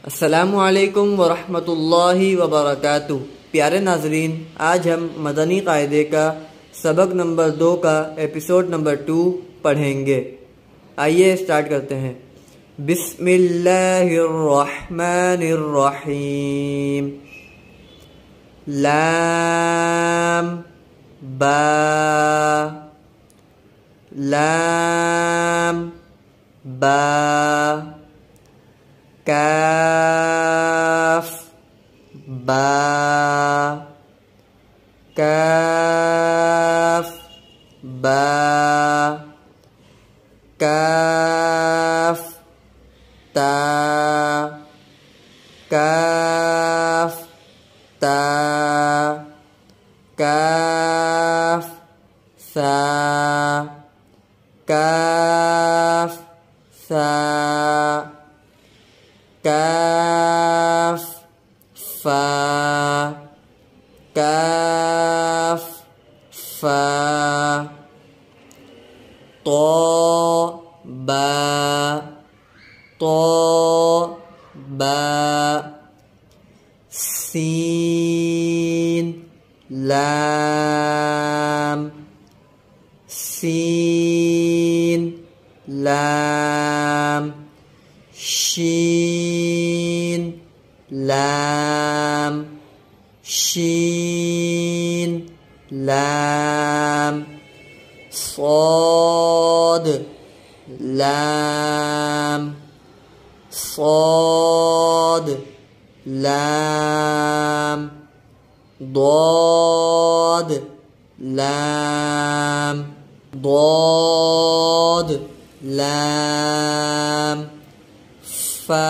अस्सलामुअलैकुम वरहमतुल्लाहि वबरकातुहू। प्यारे नाजरीन, आज हम मदनी कायदे का सबक नंबर 2 का एपिसोड नंबर 2 पढ़ेंगे। आइए स्टार्ट करते हैं। बिस्मिल्लाहिर्रहमानिर्रहीम। लाम बा लाम बा काफ बा काफ बा काफ ता काफ ता काफ सा काफ सा काफ फा काफ फा तो बा तो बा सीन लाम सीन लाम शीन लाम शीन लाम صاد लाम صاد लाम ضاد लाम ضاد लाम फा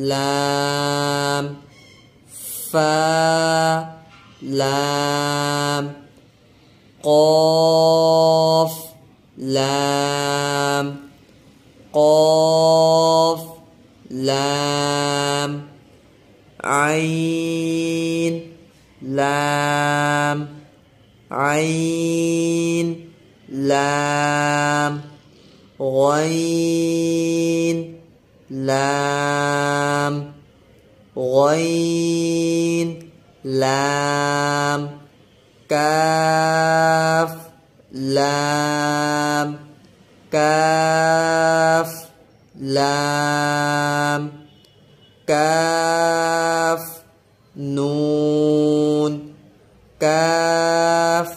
लाम फा लाम क़ाफ लाम क़ाफ लाम आइन लाम आइन लाम गैन लाम गैन लाम काफ लाम काफ लाम काफ नून काफ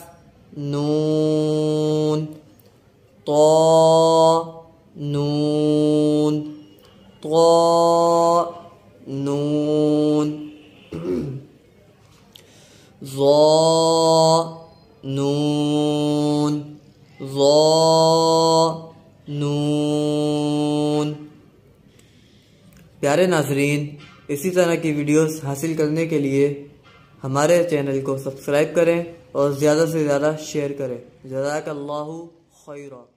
नून तो नून तो नून ज़ो नून ज़ो नून। प्यारे नाजरीन, इसी तरह की वीडियोस हासिल करने के लिए हमारे चैनल को सब्सक्राइब करें और ज़्यादा से ज़्यादा शेयर करें। जज़ाकल्लाहु खैरा।